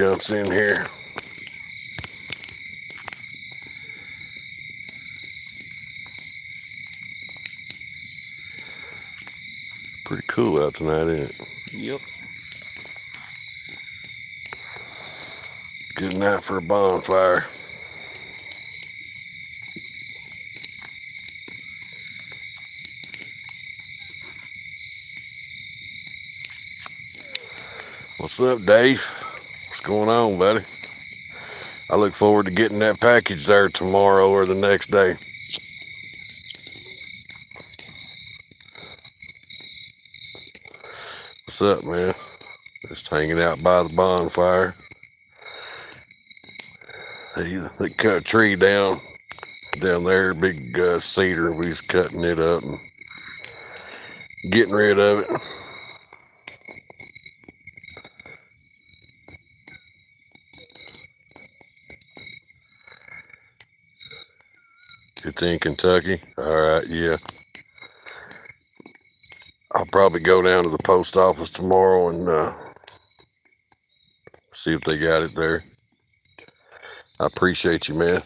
jumps in here. Pretty cool out tonight, ain't it? Yep. Good night for a bonfire. What's up, Dave? What's going on, buddy? I look forward to getting that package there tomorrow or the next day. What's up, man? Just hanging out by the bonfire. They cut a tree down there, big cedar. We was cutting it up and getting rid of it. It's in Kentucky. All right, yeah. I'll probably go down to the post office tomorrow and see if they got it there. I appreciate you, man.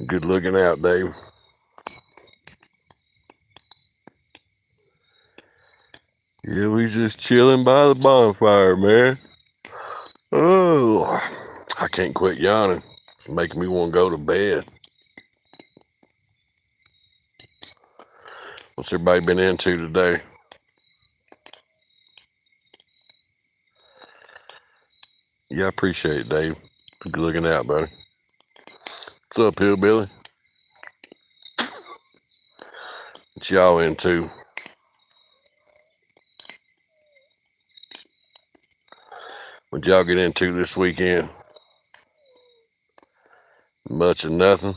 Good looking out, Dave. Yeah, we just chilling by the bonfire, man. Oh, I can't quit yawning. It's making me want to go to bed. What's everybody been into today? Yeah, I appreciate it, Dave. Good looking out, buddy. What's up, Hillbilly? What y'all into? What y'all get into this weekend? Much of nothing.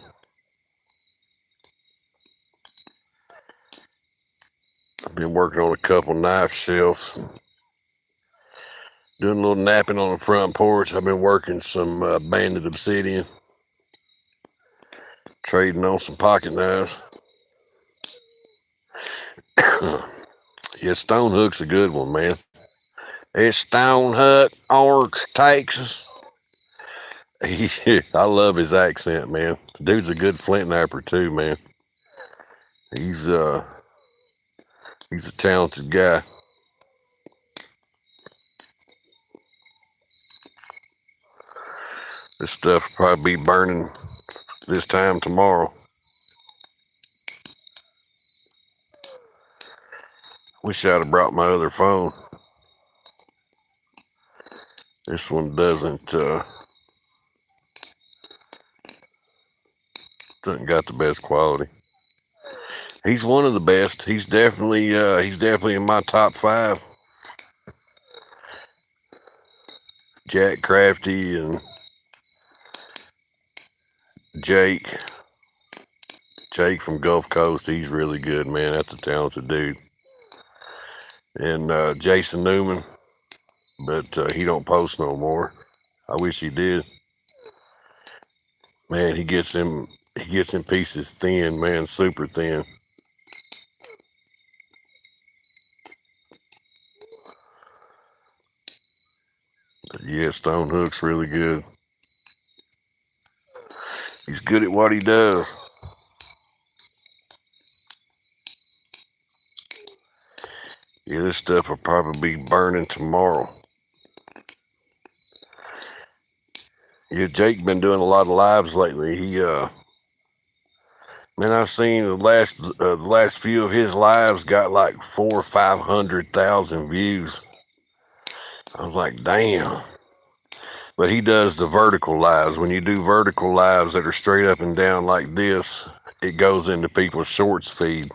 I've been working on a couple knife shelves. Doing a little napping on the front porch. I've been working some banded obsidian. Trading on some pocket knives. Yeah, Stone Hook's a good one, man. It's Stone Hook, Orange, Texas. I love his accent, man. The dude's a good flint knapper too, man. He's a talented guy. This stuff will probably be burning this time tomorrow. Wish I'd have brought my other phone. This one doesn't got the best quality. He's one of the best. He's definitely in my top 5. Jack Crafty and Jake from Gulf Coast. He's really good, man. That's a talented dude. And Jason Newman, but he don't post no more. I wish he did. Man, he gets them pieces thin, man, super thin. But yeah, Stone Hook's really good. He's good at what he does. Yeah, this stuff will probably be burning tomorrow. Yeah, Jake been doing a lot of lives lately. He man, I've seen the last few of his lives got like 400,000 or 500,000 views. I was like, damn. But he does the vertical lives. When you do vertical lives that are straight up and down like this, it goes into people's shorts feed.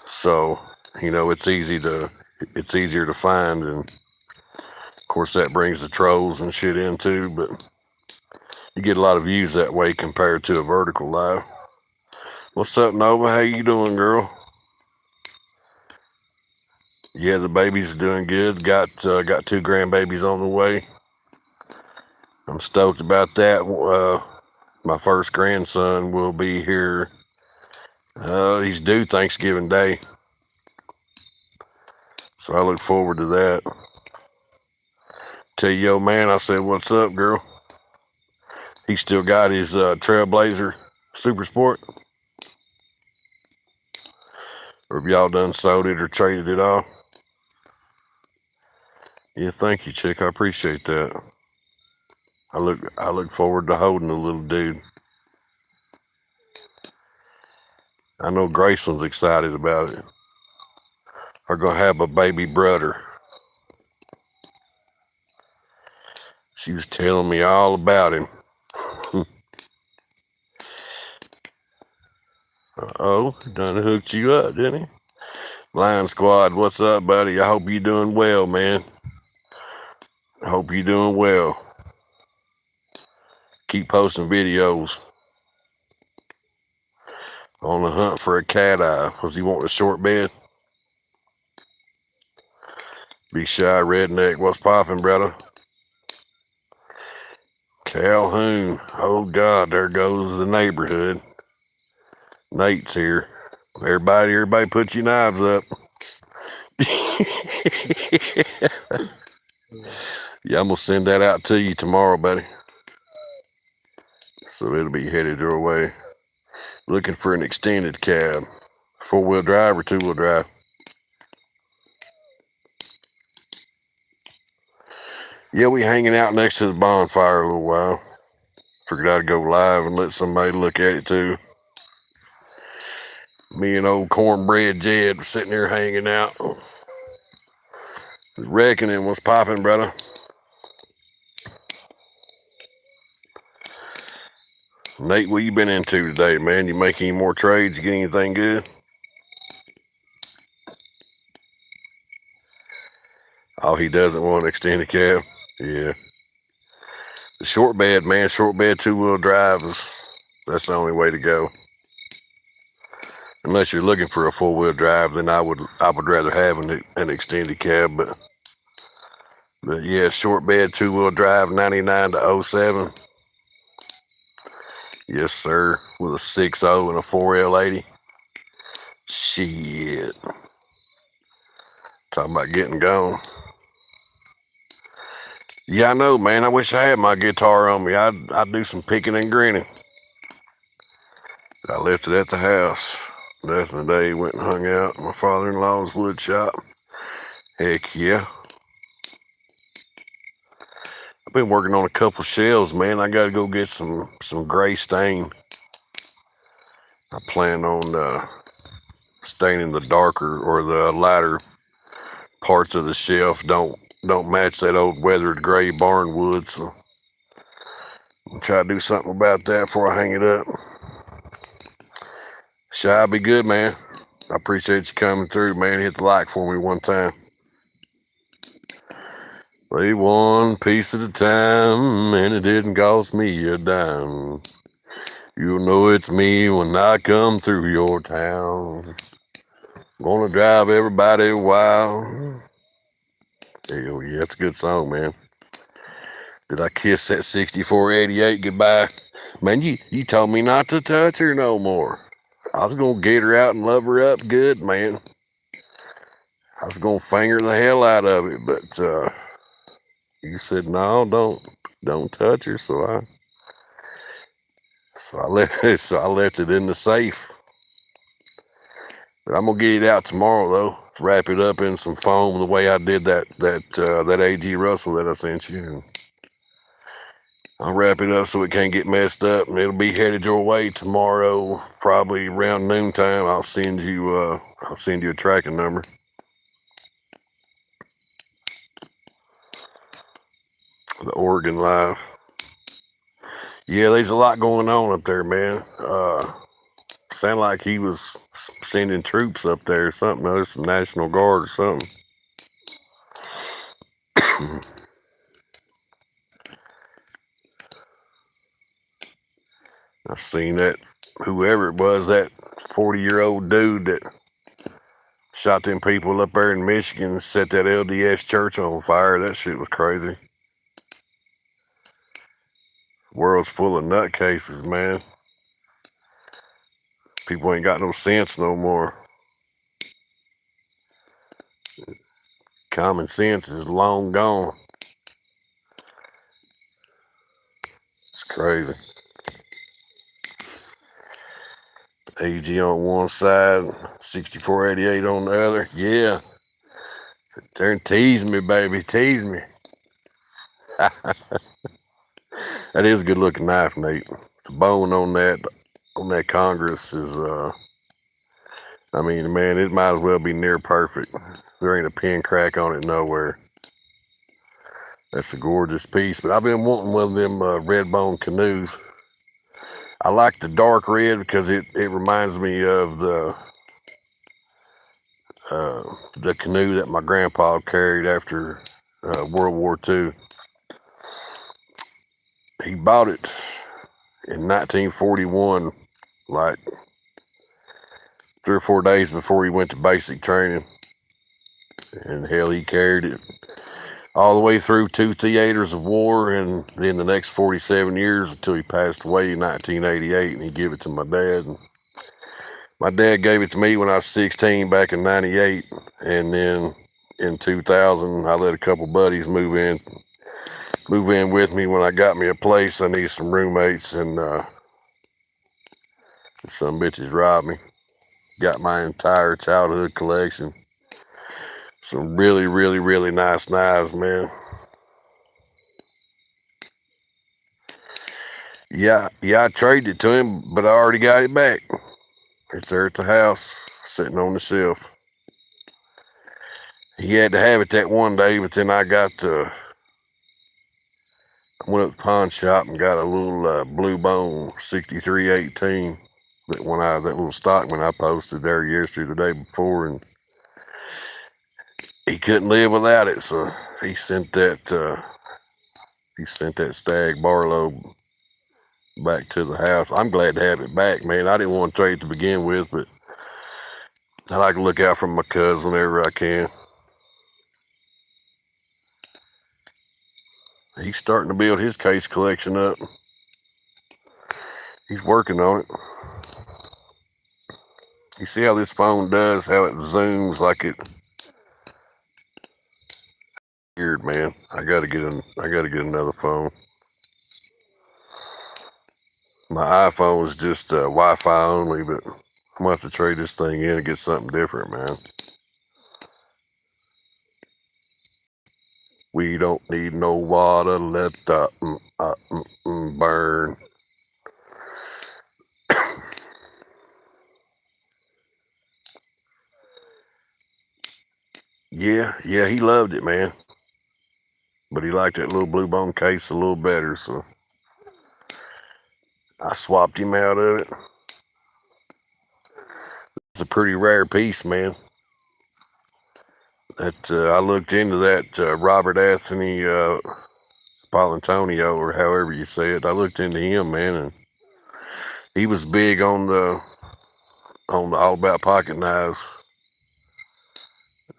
So, it's easier to find, and of course that brings the trolls and shit in too, but you get a lot of views that way compared to a vertical live. What's up, Nova? How you doing, girl? Yeah, the baby's doing good. Got 2 grandbabies on the way. I'm stoked about that. My first grandson will be here. He's due Thanksgiving Day. So I look forward to that. Tell yo man, I said, what's up, girl? He still got his Trailblazer Super Sport? Or have y'all done sold it or traded it off? Yeah, thank you, chick. I appreciate that. I look forward to holding the little dude. I know Graceland's excited about it. We're gonna have a baby brother. She was telling me all about him. Uh-oh, done hooked you up, didn't he? Lion Squad, what's up, buddy? I hope you're doing well, man. I hope you're doing well. Keep posting videos. On the hunt for a cat eye. Was he wanting a short bed? Big shy redneck, what's poppin', brother? Calhoun. Oh God, there goes the neighborhood. Nate's here. Everybody put your knives up. Yeah, I'm gonna send that out to you tomorrow, buddy. So it'll be headed your way. Looking for an extended cab. 4-wheel drive or 2-wheel drive? Yeah, we hanging out next to the bonfire a little while. Figured I'd go live and let somebody look at it too. Me and old cornbread Jed sitting there hanging out. Reckoning what's popping, brother. Nate, what you been into today, man? You make any more trades? You get anything good? Oh, he doesn't want an extended cab? Yeah. The short bed, man. Short bed 2-wheel drive that's the only way to go. Unless you're looking for a 4-wheel drive, then I would rather have an extended cab. But yeah, short bed 2-wheel drive, 99 to 07. Yes, sir. With a 6.0 and a 4L80. Shit. Talking about getting gone. Yeah, I know, man. I wish I had my guitar on me. I'd do some picking and grinning. I left it at the house. That's the day went and hung out at my father-in-law's wood shop. Heck yeah. I've been working on a couple shelves, man. I gotta go get some gray stain. I plan on staining the darker or the lighter parts of the shelf. Don't match that old weathered gray barn wood, so I'll try to do something about that before I hang it up. Shy, be good, man. I appreciate you coming through, man. Hit the like for me one time. Play one piece at a time, and it didn't cost me a dime. You'll know it's me when I come through your town. Gonna drive everybody wild. Hell yeah, that's a good song, man. Did I kiss that 6488 goodbye? Man, you told me not to touch her no more. I was gonna get her out and love her up good, man. I was gonna finger the hell out of it, but you said no, don't touch her. So I left it in the safe. But I'm gonna get it out tomorrow though. Wrap it up in some foam the way I did that AG Russell that I sent you. I'll wrap it up so it can't get messed up, and it'll be headed your way tomorrow, probably around noontime. I'll send you a tracking number. The Oregon Live. Yeah, there's a lot going on up there, man. Sound like he was sending troops up there or something. There's some National Guard or something. I seen that, whoever it was, that 40-year-old dude that shot them people up there in Michigan and set that LDS church on fire. That shit was crazy. World's full of nutcases, man. People ain't got no sense no more. Common sense is long gone. It's crazy. AG on one side, 6488 on the other. Yeah. Sit there and tease me, baby. Tease me. That is a good looking knife, Nate. The bone on that Congress is I mean, man, it might as well be near perfect. There ain't a pin crack on it nowhere. That's a gorgeous piece. But I've been wanting one of them red bone canoes. I like the dark red because it reminds me of the canoe that my grandpa carried after World War II. He bought it in 1941, like 3 or 4 days before he went to basic training. And hell, he carried it all the way through 2 theaters of war, and then the next 47 years until he passed away in 1988, and he gave it to my dad. And my dad gave it to me when I was 16 back in 98, and then in 2000, I let a couple buddies move in with me when I got me a place. I needed some roommates, and some bitches robbed me. Got my entire childhood collection. Some really, really, really nice knives, man. Yeah, I traded it to him, but I already got it back. It's there at the house, sitting on the shelf. He had to have it that one day, but then I went up to the pawn shop and got a little blue bone 6318 that little Stockman I posted there yesterday, the day before, and he couldn't live without it, so he sent that Stag Barlow back to the house. I'm glad to have it back, man. I didn't want to trade it to begin with, but I like to look out for my cuz whenever I can. He's starting to build his case collection up. He's working on it. You see how this phone does, how it zooms like it. Weird, man. I gotta get another phone. My iPhone is just Wi-Fi only, but I'm gonna have to trade this thing in and get something different, man. We don't need no water, let the burn. Yeah, he loved it, man. But he liked that little blue bone case a little better, so I swapped him out of it. It's a pretty rare piece, man. That I looked into that Robert Anthony Polantonio, or however you say it. I looked into him, man, and he was big on the All About Pocket Knives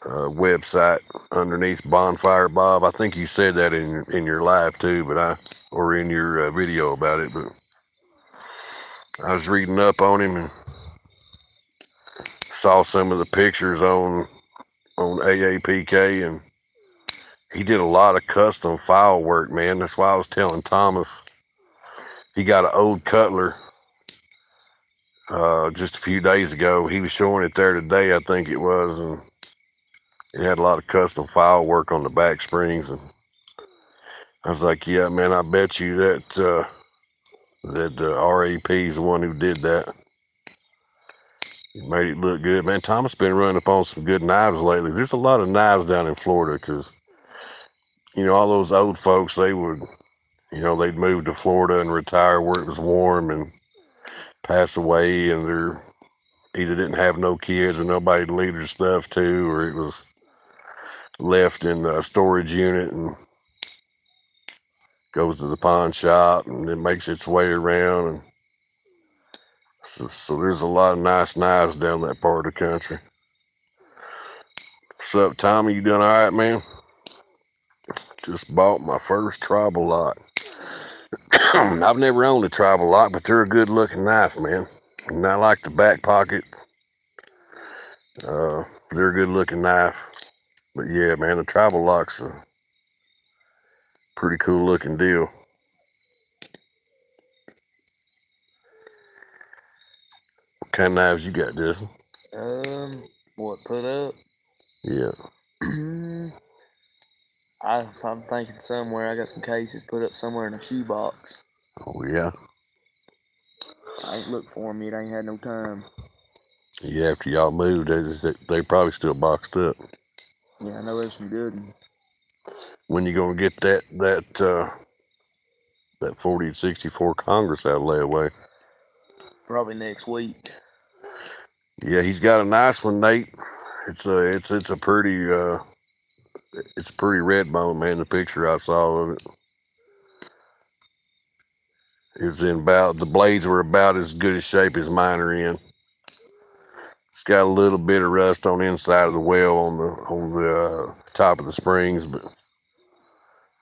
website underneath Bonfire Bob. I think you said that in your live too, or in your video about it. But I was reading up on him and saw some of the pictures on AAPK, and he did a lot of custom file work, man. That's why I was telling Thomas he got an old Cutler just a few days ago. He was showing it there today, I think it was, and it had a lot of custom file work on the back springs. And I was like, yeah, man, I bet you that RAP is the one who did that. He made it look good, man. Thomas been running up on some good knives lately. There's a lot of knives down in Florida because, all those old folks, they would, they'd move to Florida and retire where it was warm and pass away, and they're either didn't have no kids or nobody to leave their stuff to, or it was left in a storage unit and goes to the pawn shop and it makes its way around. And so there's a lot of nice knives down that part of the country. What's up, Tommy? You doing all right, man? Just bought my first tribal lock. I've never owned a tribal lock, but they're a good looking knife, man. And I like the back pocket. They're a good looking knife. But yeah, man, the tribal lock's a pretty cool looking deal. What kind of knives you got, Justin? What put up? Yeah. I'm thinking somewhere. I got some cases put up somewhere in a shoebox. Oh yeah. I ain't looked for them yet. I ain't had no time. Yeah, after y'all moved, they probably still boxed up. Yeah, I know there's some good ones. When you gonna get that 40-64 Congress out of layaway? Probably next week. Yeah, he's got a nice one, Nate. It's a pretty red bone, man. The picture I saw of it. The blades were about as good a shape as mine are in. It's got a little bit of rust on the inside of the well on the top of the springs, but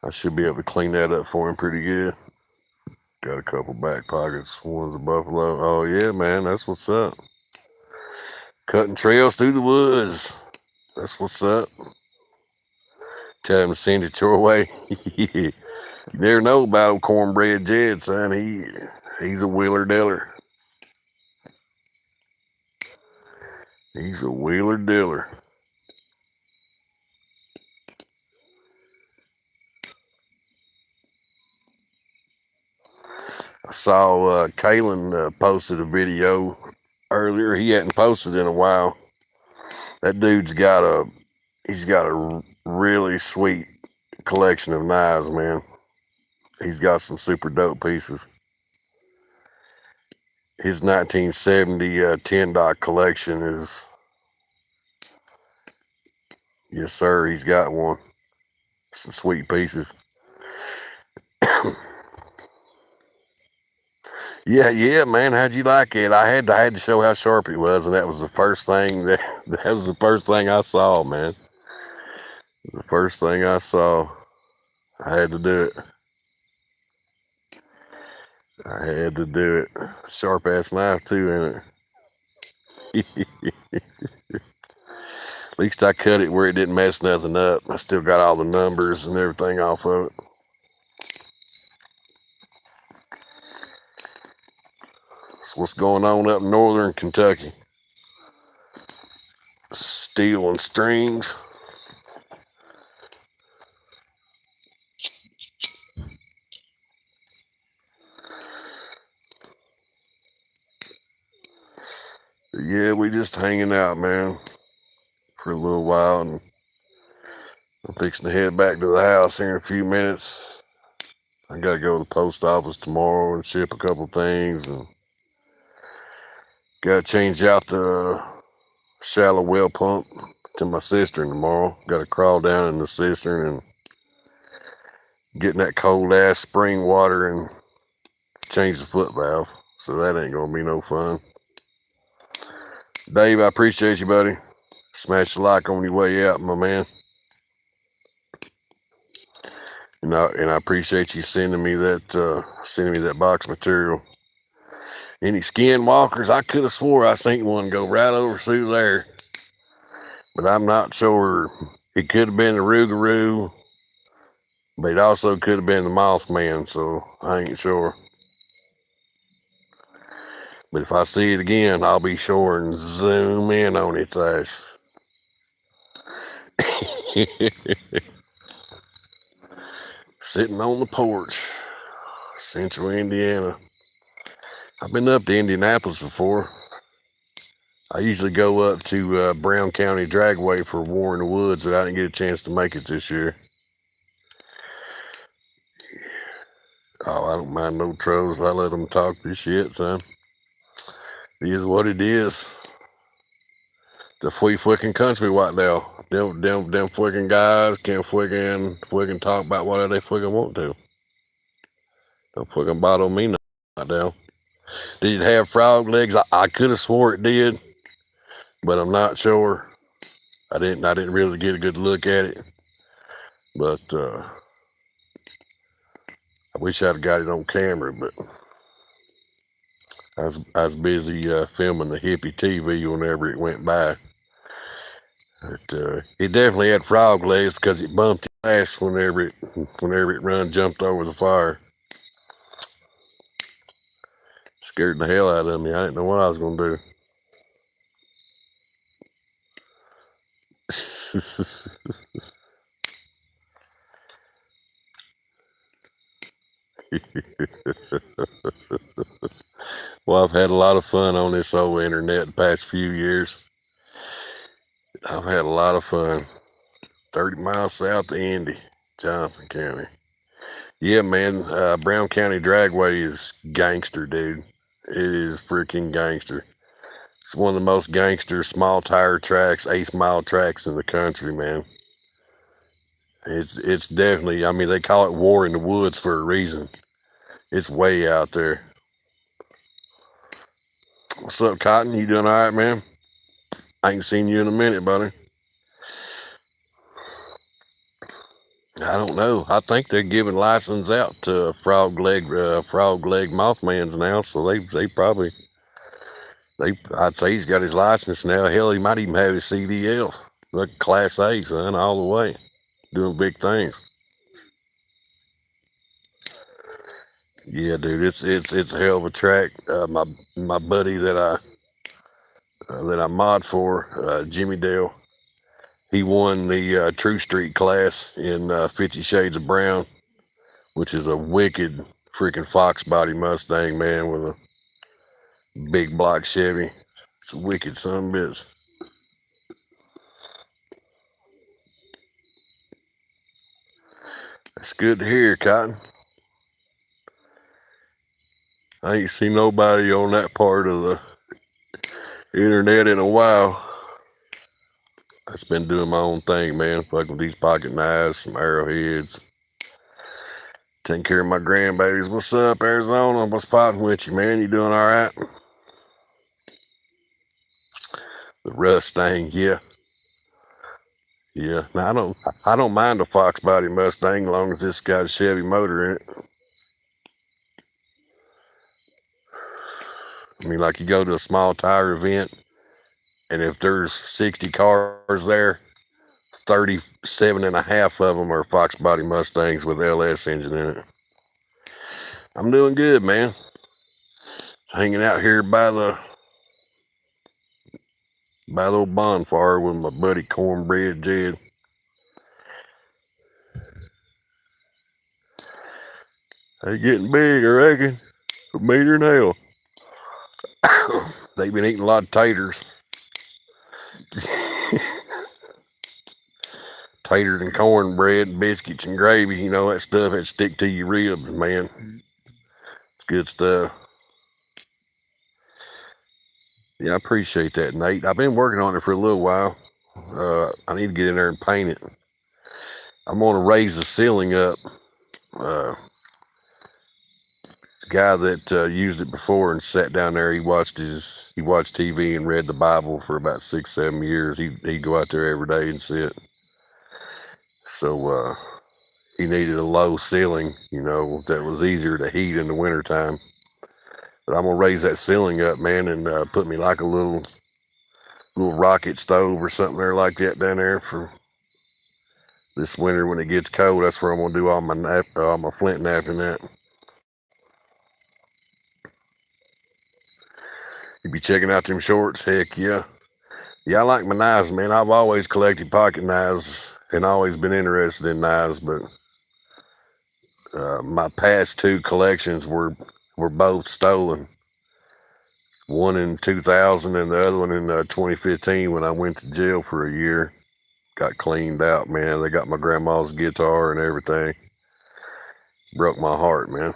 I should be able to clean that up for him pretty good. Got a couple back pockets. One's a buffalo. Oh yeah, man, that's what's up. Cutting trails through the woods. That's what's up. Tell him to send it your way. You never know about old cornbread Jed, son. He's a wheeler dealer. He's a wheeler dealer. I saw Kalen posted a video earlier. He hadn't posted in a while. That dude's got a really sweet collection of knives, man. He's got some super dope pieces. His 1970 10 dot collection is, yes sir, he's got one. Some sweet pieces. Yeah, man. How'd you like it? I had to show how sharp it was, and that was the first thing that was the first thing I saw, man. The first thing I saw. I had to do it. I had to do it. Sharp ass knife too, ain't it? At least I cut it where it didn't mess nothing up. I still got all the numbers and everything off of it. That's what's going on up in northern Kentucky. Steel and strings. Yeah, we just hanging out, man, for a little while, and I'm fixing to head back to the house here in a few minutes. I gotta go to the post office tomorrow and ship a couple things, and gotta change out the shallow well pump to my cistern tomorrow. Gotta crawl down in the cistern and get in that cold ass spring water and change the foot valve. So that ain't gonna be no fun. Dave, I appreciate you, buddy. Smash the like on your way out, my man. And I appreciate you sending me that box material. Any skinwalkers? I could have swore I seen one go right over through there, but I'm not sure. It could have been the Rougarou, but it also could have been the Mothman, so I ain't sure. But if I see it again, I'll be sure and zoom in on its ass. Sitting on the porch, Central Indiana. I've been up to Indianapolis before. I usually go up to Brown County Dragway for War in the Woods, but I didn't get a chance to make it this year. Oh, I don't mind no trolls. I let them talk this shit, son. It is what it is. The fucking country right now. Them fucking guys can fucking talk about whatever they fucking want to. Don't fucking bother me right now. Did it have frog legs? I could have swore it did, but I'm not sure. I didn't really get a good look at it. But I wish I'd have got it on camera, but I was busy filming the hippie TV whenever it went by. It definitely had frog legs because it bumped its ass whenever it jumped over the fire. Scared the hell out of me. I didn't know what I was gonna do. Well, I've had a lot of fun on this old internet the past few years. I've had a lot of fun. 30 miles south of Indy, Johnson County. Yeah, man, Brown County Dragway is gangster, dude. It is freaking gangster. It's one of the most gangster small tire tracks, 8 mile tracks in the country, man. It's definitely, I mean, they call it War in the Woods for a reason. It's way out there. What's up, Cotton? You doing all right, man? I ain't seen you in a minute, buddy. I don't know. I think they're giving license out to frog leg Mothmans now, so they probably I'd say he's got his license now. Hell, he might even have his CDL, like Class A, son, all the way, doing big things. Yeah, dude, it's a hell of a track. My buddy that I mod for, Jimmy Dale, he won the True Street class in 50 Shades of Brown, which is a wicked freaking Fox body Mustang, man, with a big block Chevy. It's a wicked son of a bitch. That's good to hear, Cotton. I ain't seen nobody on that part of the internet in a while. I just been doing my own thing, man. Fucking with these pocket knives, some arrowheads. Taking care of my grandbabies. What's up, Arizona? What's popping with you, man? You doing all right? The rust thing, yeah. Yeah. Now, I don't mind a Fox body Mustang as long as it's got a Chevy motor in it. I mean, like you go to a small tire event, and if there's 60 cars there, 37 and a half of them are Fox body Mustangs with LS engine in it. I'm doing good, man. Hanging out here by the old Bonfire with my buddy Cornbread Jed. They getting big, I reckon. A meter and a half. They've been eating a lot of taters. Taters and cornbread, biscuits and gravy, you know, that stuff that stick to your ribs, man. It's good stuff. Yeah, I appreciate that, Nate. I've been working on it for a little while. I need to get in there and paint it. I'm gonna raise the ceiling up. The guy that used it before and sat down there, he watched TV and read the Bible for about 6-7 years. He'd go out there every day and sit. So he needed a low ceiling, you know, that was easier to heat in the wintertime. But I'm gonna raise that ceiling up, man, and put me like a little rocket stove or something there like that down there for this winter when it gets cold. That's where I'm gonna do all my flint napping at. You be checking out them shorts? Heck yeah. Yeah, I like my knives, man. I've always collected pocket knives and always been interested in knives, but my past two collections were both stolen. One in 2000 and the other one in 2015 when I went to jail for a year. Got cleaned out, man. They got my grandma's guitar and everything. Broke my heart, man.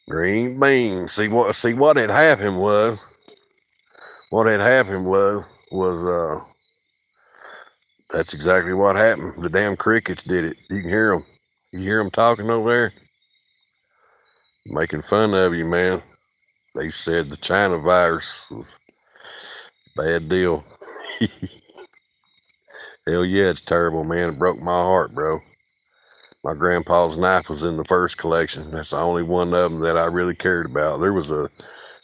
Green bean. See what had happened was that's exactly what happened. The damn crickets did it. You can hear them. You hear them talking over there? Making fun of you, man. They said the China virus was a bad deal. Hell yeah, it's terrible, man. It broke my heart, bro. My grandpa's knife was in the first collection. That's the only one of them that I really cared about. There was a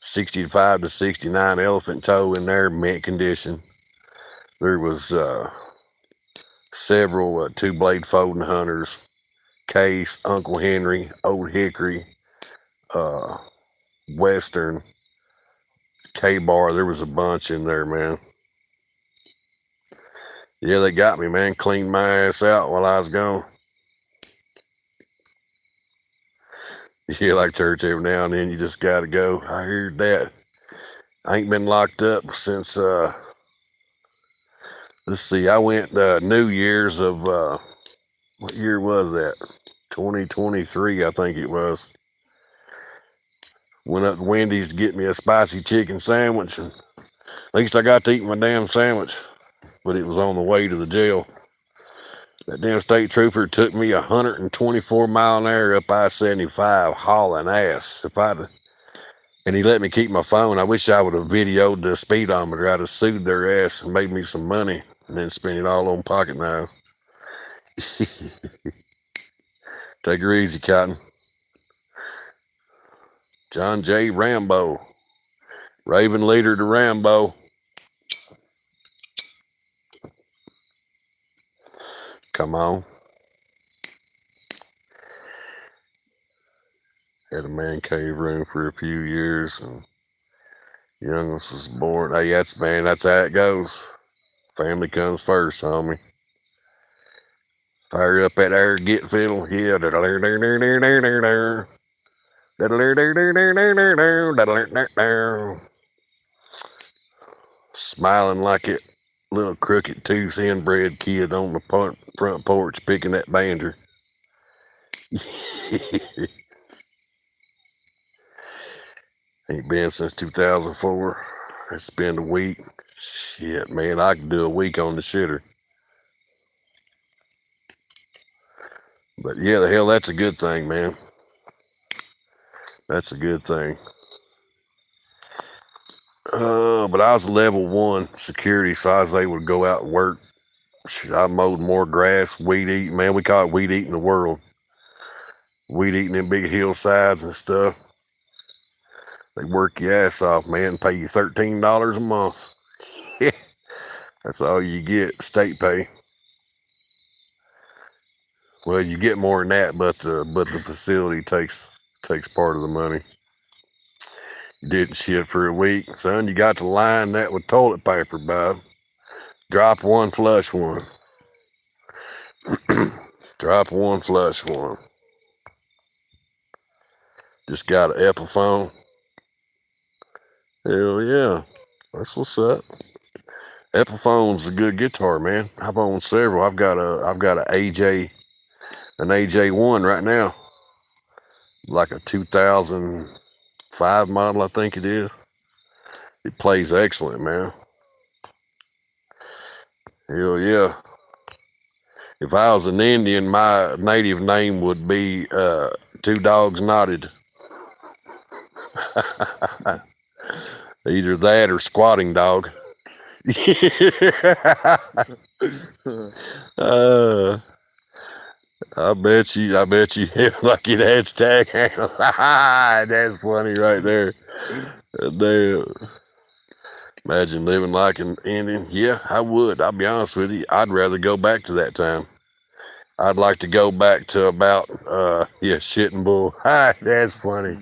65 to 69 elephant toe in there, mint condition. There was several 2-blade folding hunters, Case, Uncle Henry, Old Hickory, Western, K-Bar. There was a bunch in there, man. Yeah, they got me, man. Cleaned my ass out while I was gone. Yeah, like church every now and then. You just got to go. I heard that. I ain't been locked up since, let's see, I went New Year's of, what year was that? 2023, I think it was. Went up to Wendy's to get me a spicy chicken sandwich, and at least I got to eat my damn sandwich, but it was on the way to the jail. That damn state trooper took me 124 mile an hour up I-75 hauling ass. And he let me keep my phone. I wish I would have videoed the speedometer. I'd have sued their ass and made me some money and then spent it all on pocket knives. Take her easy, Cotton. John J. Rambo. Raven leader to Rambo. Come on. Had a man cave room for a few years, and youngest was born. Hey, that's how it goes. Family comes first, homie. Fire up that air get fiddle. Yeah. Smiling like it little crooked tooth inbred kid on the front porch picking that banjo. Ain't been since 2004. It's been a week. Shit, man, I could do a week on the shitter. But yeah, the hell, that's a good thing, man. That's a good thing. But I was level 1 security, so I was able to go out and work. Shit, I mowed more grass, weed eating. Man, we call it weed eating the world. Weed eating in big hillsides and stuff. They work your ass off, man, and pay you $13 a month. That's all you get, state pay. Well, you get more than that, but the facility takes part of the money. You did shit for a week, son. You got to line that with toilet paper, bud. Drop one, flush one. Drop one, flush one. Just got an Epiphone. Hell yeah, that's what's up. Epiphone's a good guitar, man. I've owned several. I've got an AJ1 right now, like a 2005 model, I think it is. It plays excellent, man. Hell yeah. If I was an Indian, my native name would be Two Dogs Knotted. Either that or Squatting Dog. I bet you like it had stag handles. That's funny right there. Damn. Imagine living like an Indian. Yeah, I would. I'll be honest with you. I'd rather go back to that time. I'd like to go back to about shit and bull. That's funny.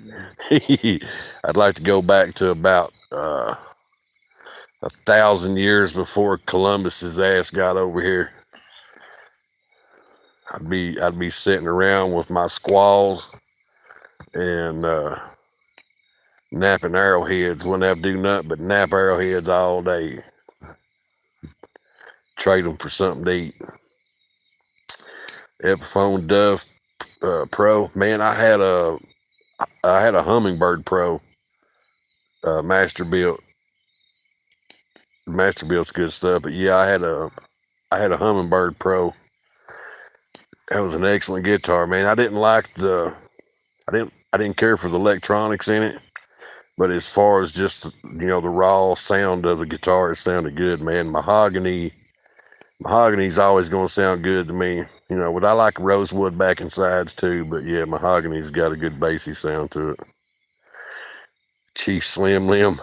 I'd like to go back to about 1,000 years before Columbus's ass got over here. I'd be sitting around with my squaws and napping arrowheads. Wouldn't have to do nothing but nap arrowheads all day. Trade them for something to eat. Epiphone Duff Pro. Man, I had a Hummingbird Pro. Masterbuilt. Masterbuilt's good stuff, but yeah, I had a Hummingbird Pro. That was an excellent guitar, man. I didn't care for the electronics in it, but as far as just the raw sound of the guitar, it sounded good, man. Mahogany's always gonna sound good to me. But I like rosewood backing sides too, but yeah, mahogany's got a good bassy sound to it. Chief Slim Lim.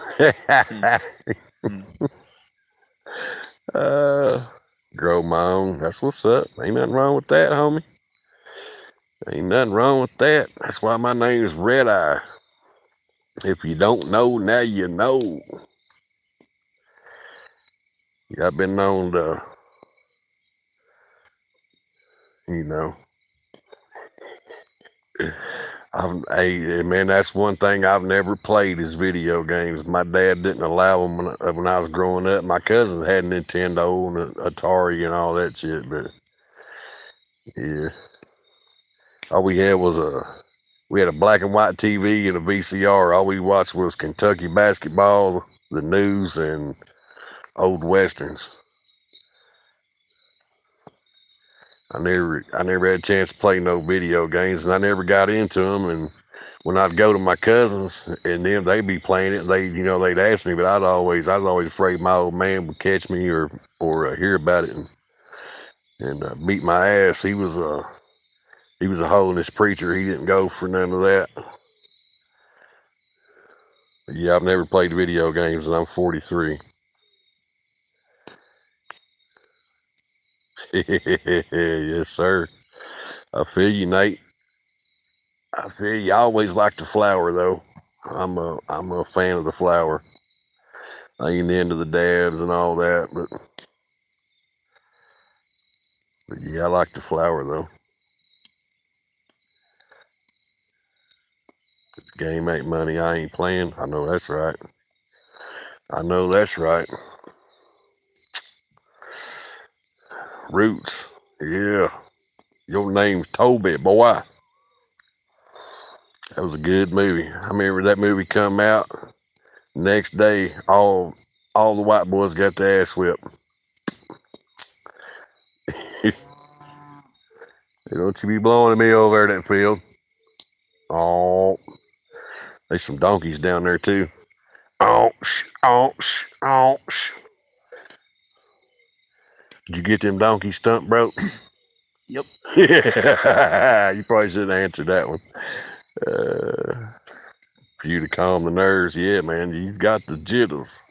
Grow my own. That's what's up. Ain't nothing wrong with that, homie. Ain't nothing wrong with that. That's why my name is Red Eye. If you don't know, now you know. Yeah, I've been known to, you know, hey man, that's one thing I've never played is video games. My dad didn't allow them when I was growing up. My cousins had Nintendo and Atari and all that shit, but yeah, all we had was we had a black and white TV and a VCR. All we watched was Kentucky basketball, the news, and old westerns. I never had a chance to play no video games, and I never got into them. And when I'd go to my cousins and them, they'd be playing it. They'd ask me, but I was always afraid my old man would catch me or hear about it and beat my ass. He was a holiness preacher. He didn't go for none of that. But yeah, I've never played video games, and I'm 43. Yes, sir. I feel you, Nate. I feel you. I always liked the flower, though. I'm a fan of the flower. I ain't into the dabs and all that, but yeah, I like the flower though. If the game ain't money, I ain't playing. I know that's right. I know that's right. Roots. Yeah. Your name's Toby, boy. That was a good movie. I remember that movie come out. Next day, all the white boys got their ass whipped. Don't you be blowing at me over there that field. Oh, there's some donkeys down there too. Oh, oh. Did you get them donkeys stumped, bro? Yep. You probably shouldn't answer that one. For you to calm the nerves, yeah, man. He's got the jitters.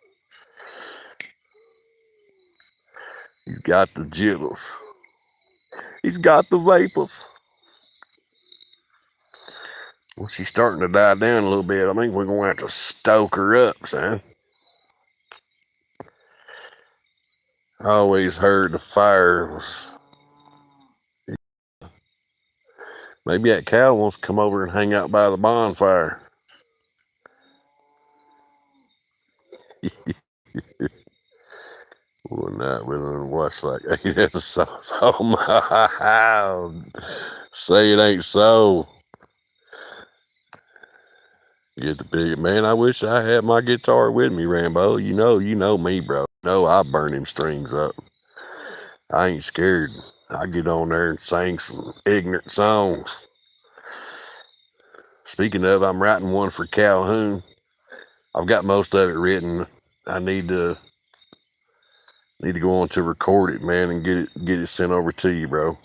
He's got the jitters. He's got the vapors. Well, she's starting to die down a little bit. I think we're going to have to stoke her up, son. I always heard the fire was... Maybe that cow wants to come over and hang out by the bonfire. We're not willing to watch like 8 episodes. Oh my! Say it ain't so. Get the big man. I wish I had my guitar with me, Rambo. You know me, bro. I burn them strings up. I ain't scared. I get on there and sing some ignorant songs. Speaking of, I'm writing one for Calhoun. I've got most of it written. I need to go on to record it, man, and get it sent over to you, bro.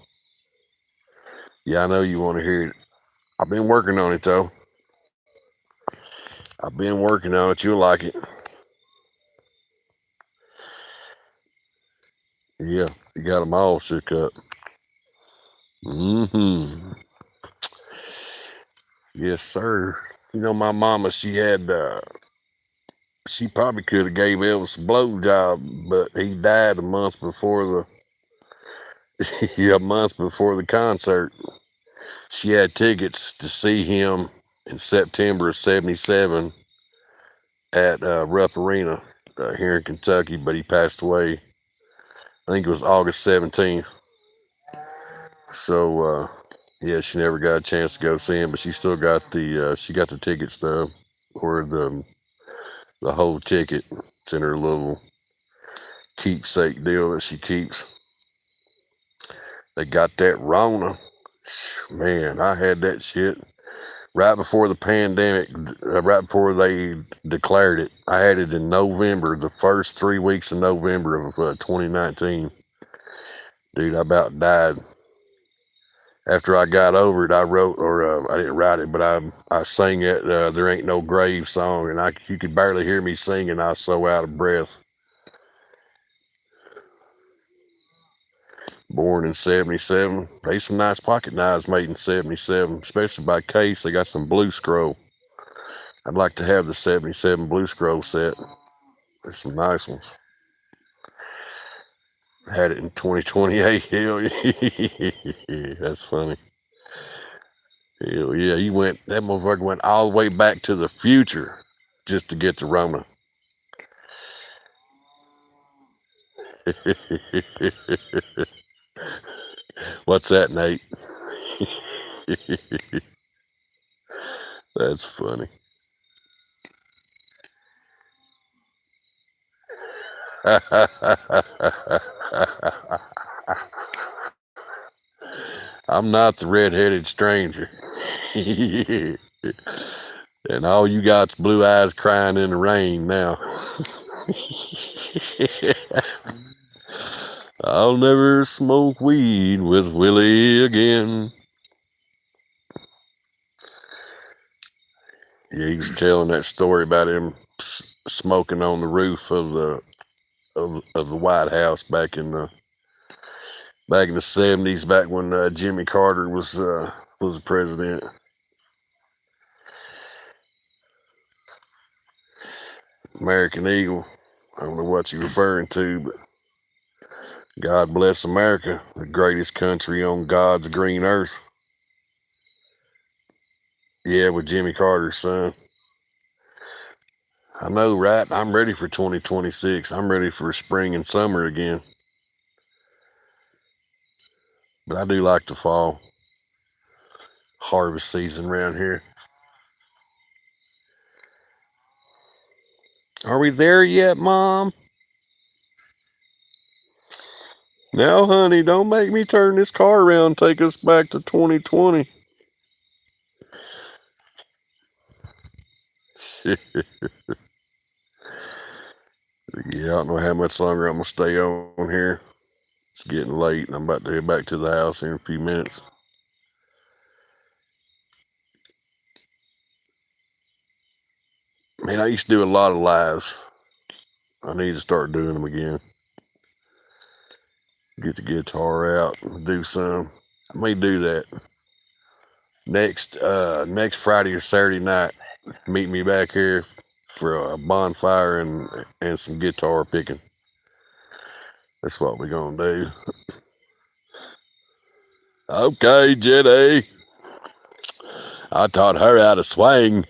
Yeah, I know you want to hear it. I've been working on it though. I've been working on it. You'll like it. Yeah, you got them all shook up. Yes, sir. You know, my mama, she probably could have gave Elvis a blowjob, but he died a month before the concert. She had tickets to see him in September of '77 at Rupp Arena here in Kentucky, but he passed away. I think it was August 17th. So yeah, she never got a chance to go see him, but she still got the tickets though, or the whole ticket. It's in her little keepsake deal that she keeps. They got that Rona. Man, I had that shit right before the pandemic, right before they declared it. I had it in November, the first 3 weeks of November of 2019. Dude, I about died. After I got over it, I wrote, or I didn't write it, but I sang it, There Ain't No Grave song, and you could barely hear me singing. I was so out of breath. Born in 77. There's some nice pocket knives made in 77, especially by Case. They got some Blue Scroll. I'd like to have the 77 Blue Scroll set. There's some nice ones. Had it in 2028. Hell yeah. That's funny. Hell yeah. That motherfucker went all the way back to the future just to get to Rona. What's that, Nate? That's funny. I'm not the red-headed stranger. And all you got's blue eyes crying in the rain now. I'll never smoke weed with Willie again. Yeah, he was telling that story about him smoking on the roof of the White House back in the 70s, back when Jimmy Carter was the president. American Eagle. I don't know what you're referring to, but God bless America, the greatest country on God's green earth. Yeah, with Jimmy Carter's son. I know, right? I'm ready for 2026. I'm ready for spring and summer again. But I do like the fall. Harvest season around here. Are we there yet, Mom? Now, honey, don't make me turn this car around and take us back to 2020. Yeah, I don't know how much longer I'm going to stay on here. It's getting late, and I'm about to head back to the house in a few minutes. Man, I used to do a lot of lives. I need to start doing them again. Get the guitar out and do some. I may do that next Friday or Saturday night. Meet me back here for a bonfire and some guitar picking. That's what we're gonna do. Okay, Jenny. I taught her how to swing.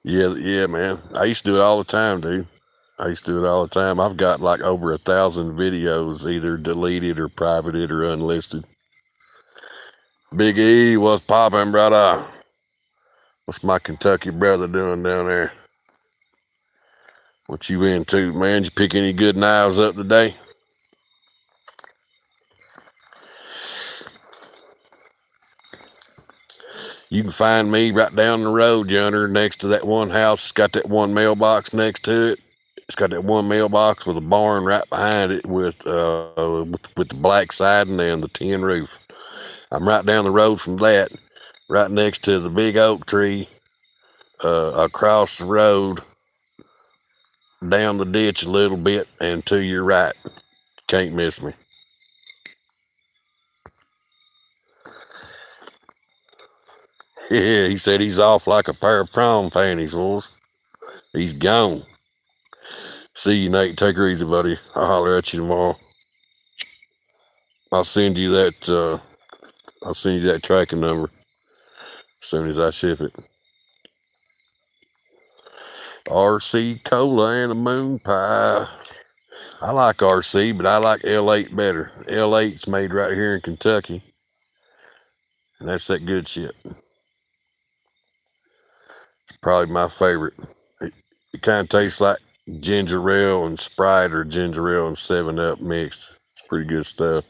Yeah, man. I used to do it all the time, dude. I used to do it all the time. I've got like over 1,000 videos, either deleted or privated or unlisted. Big E, what's poppin', brother? What's my Kentucky brother doing down there? What you into, man? Did you pick any good knives up today? You can find me right down the road yonder next to that one house. It's got that one mailbox next to it. It's got that one mailbox with a barn right behind it with the black siding and the tin roof. I'm right down the road from that, right next to the big oak tree, across the road, down the ditch a little bit, and to your right. Can't miss me. Yeah, he said he's off like a pair of prom panties, boys. He's gone. See you, Nate. Take her easy, buddy. I'll holler at you tomorrow. I'll send you that tracking number as soon as I ship it. RC Cola and a moon pie. I like RC, but I like L8 better. L8's made right here in Kentucky, and that's that good shit. It's probably my favorite. It kind of tastes like ginger ale and Sprite or ginger ale and 7-Up mixed. It's pretty good stuff.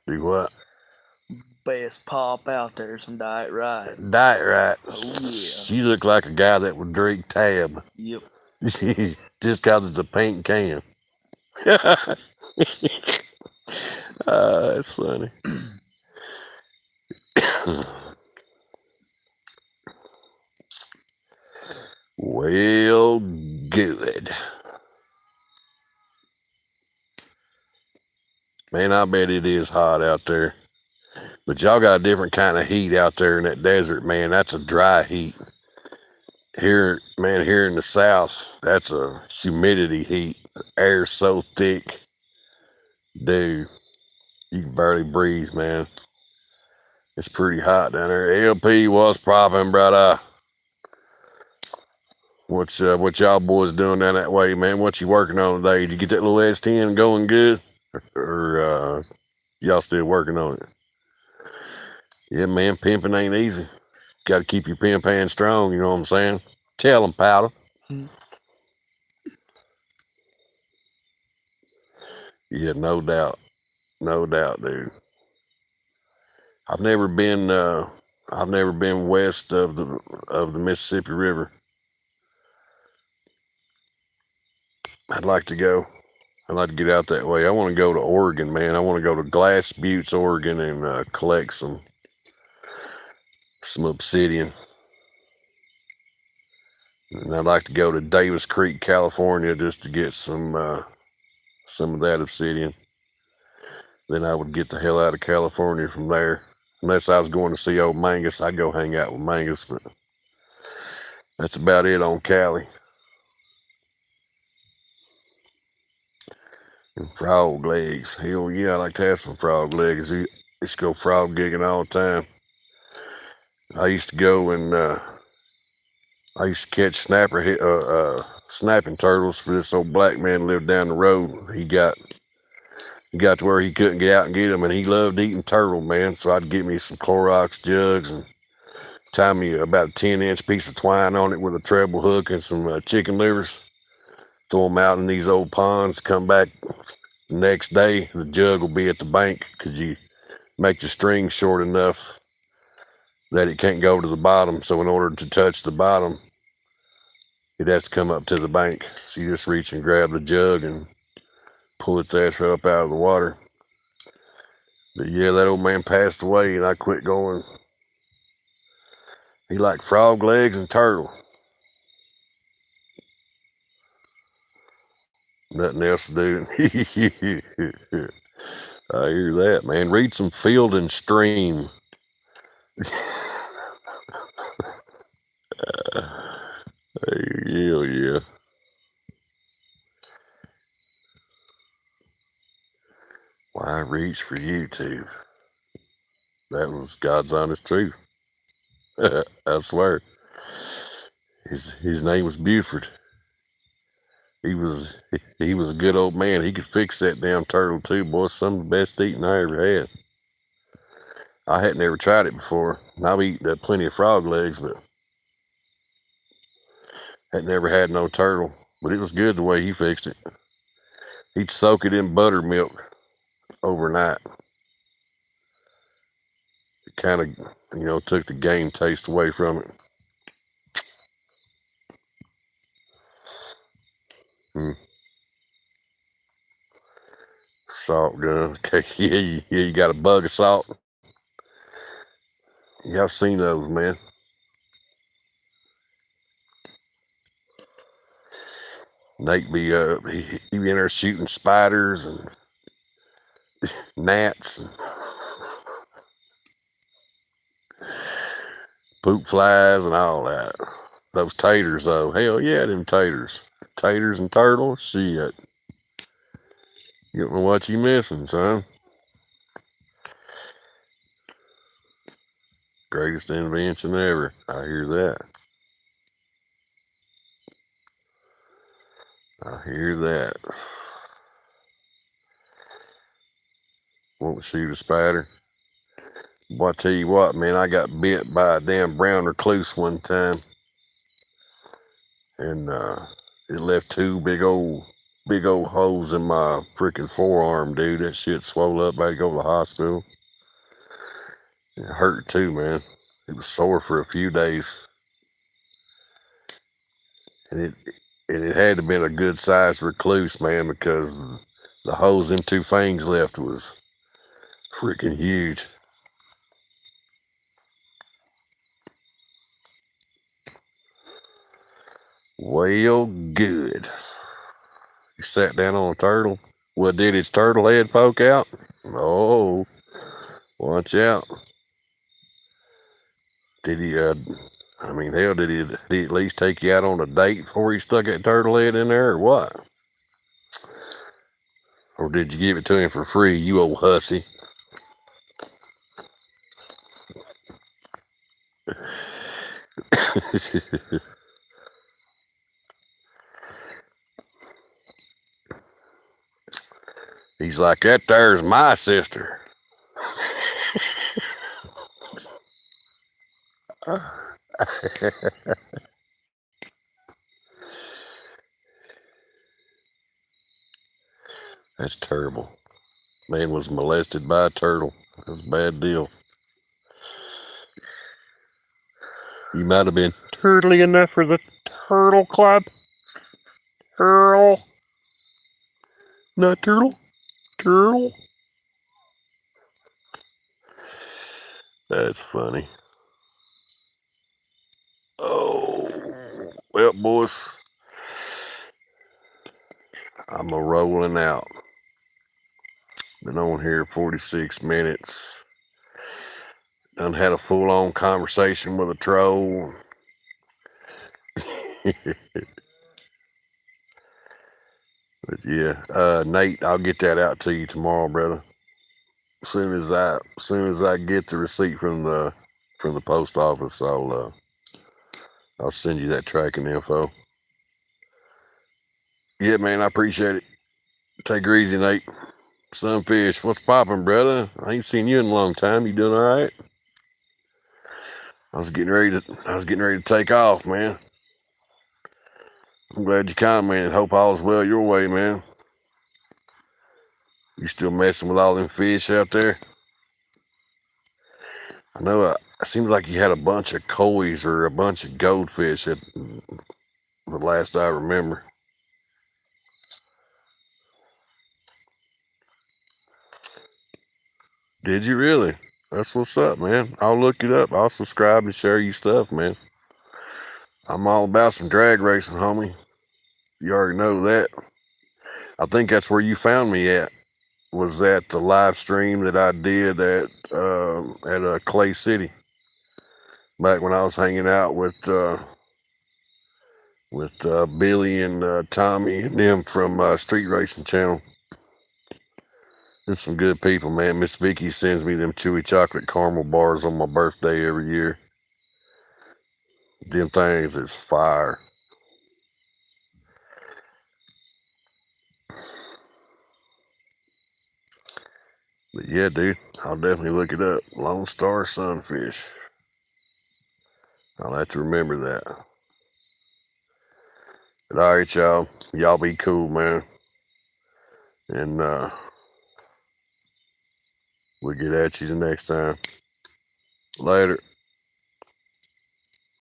Do what? Best pop out there, some Diet Right. Diet Right. Oh, yeah. You look like a guy that would drink Tab. Yep. Just because it's a paint can. That's funny. Well, good. Man, I bet it is hot out there. But y'all got a different kind of heat out there in that desert, man. That's a dry heat. Here, man, here in the south, that's a humidity heat. The air's so thick. Dude, you can barely breathe, man. It's pretty hot down there. LP, what's poppin', brother? What y'all boys doing down that way, man? What you working on today? Did you get that little S10 going good? Or y'all still working on it? Yeah, man, pimping ain't easy. Got to keep your pimp hand strong, you know what I'm saying? Tell them, Powder. Yeah, no doubt. No doubt, dude. I've never been west of the Mississippi River. I'd like to go. I'd like to get out that way. I want to go to Oregon, man. I want to go to Glass Buttes, Oregon, and collect some obsidian. And I'd like to go to Davis Creek, California, just to get some of that obsidian. Then I would get the hell out of California from there. Unless I was going to see old Mangus, I'd go hang out with Mangus, but that's about it on Cali. And frog legs. Hell yeah, I like to have some frog legs. I used to go frog gigging all the time. I used to go and I used to catch snapping turtles for this old black man who lived down the road. He got to where he couldn't get out and get them, and he loved eating turtle, man. So I'd get me some Clorox jugs and tie me about a 10-inch piece of twine on it with a treble hook and some chicken livers. Throw them out in these old ponds. Come back the next day, the jug will be at the bank because you make the string short enough that it can't go to the bottom. So in order to touch the bottom, it has to come up to the bank. So you just reach and grab the jug and pull its ass right up out of the water. But yeah, that old man passed away and I quit going. He liked frog legs and turtle. Nothing else to do. I hear that, man. Read some Field and Stream. Hell yeah. Why reach for YouTube? That was God's honest truth. I swear. His name was Buford. He was a good old man. He could fix that damn turtle too, boy. Some of the best eating I ever had. I hadn't ever tried it before. And I've eaten plenty of frog legs, but had never had no turtle. But it was good the way he fixed it. He'd soak it in buttermilk overnight. It kind of, took the game taste away from it. Salt guns. Okay, yeah, you got a bug of salt. Yeah, I've seen those, man. Nate be he be in there shooting spiders and gnats and poop flies and all that. Those taters, though, hell yeah, them taters. Taters and turtles, shit. You don't know what you missing, son. Greatest invention ever. I hear that. I hear that. Won't shoot a spider. Boy, I tell you what, man, I got bit by a damn brown recluse one time. And it left two big old holes in my freaking forearm, dude. That shit swelled up. I had to go to the hospital. It hurt too, man. It was sore for a few days. And it had to have been a good sized recluse, man, because the holes them two fangs left was freaking huge. Well, good. You sat down on a turtle. Well, did its turtle head poke out? Oh, watch out. Did he, I mean, hell, did he at least take you out on a date before he stuck that turtle head in there, or what? Or did you give it to him for free, you old hussy? He's like, that there's my sister. That's terrible. Man was molested by a turtle. That's a bad deal. You might have been turtly enough for the turtle club. Turtle. Not turtle. Turtle. That's funny. Oh, well, boys, I'm a rolling out. Been on here 46 minutes. Done had a full-on conversation with a troll. But yeah, Nate, I'll get that out to you tomorrow, brother. As soon as I get the receipt from the post office, I'll send you that tracking info. Yeah, man, I appreciate it. Take her easy, Nate. Sunfish, what's poppin', brother? I ain't seen you in a long time. You doing all right? I was getting ready to take off, man. I'm glad you commented. Hope all's well your way, man. You still messing with all them fish out there? I know it seems like you had a bunch of koi's or a bunch of goldfish at the last I remember. Did you really? That's what's up, man. I'll look it up. I'll subscribe and share your stuff, man. I'm all about some drag racing, homie. You already know that. I think that's where you found me at. Was at the live stream that I did at Clay City back when I was hanging out with Billy and Tommy and them from Street Racing Channel. There's some good people, man. Miss Vicky sends me them chewy chocolate caramel bars on my birthday every year. Them things is fire. But yeah, dude, I'll definitely look it up. Lone Star Sunfish. I'll have to remember that. But all right, y'all. Y'all be cool, man. And we'll get at you the next time. Later.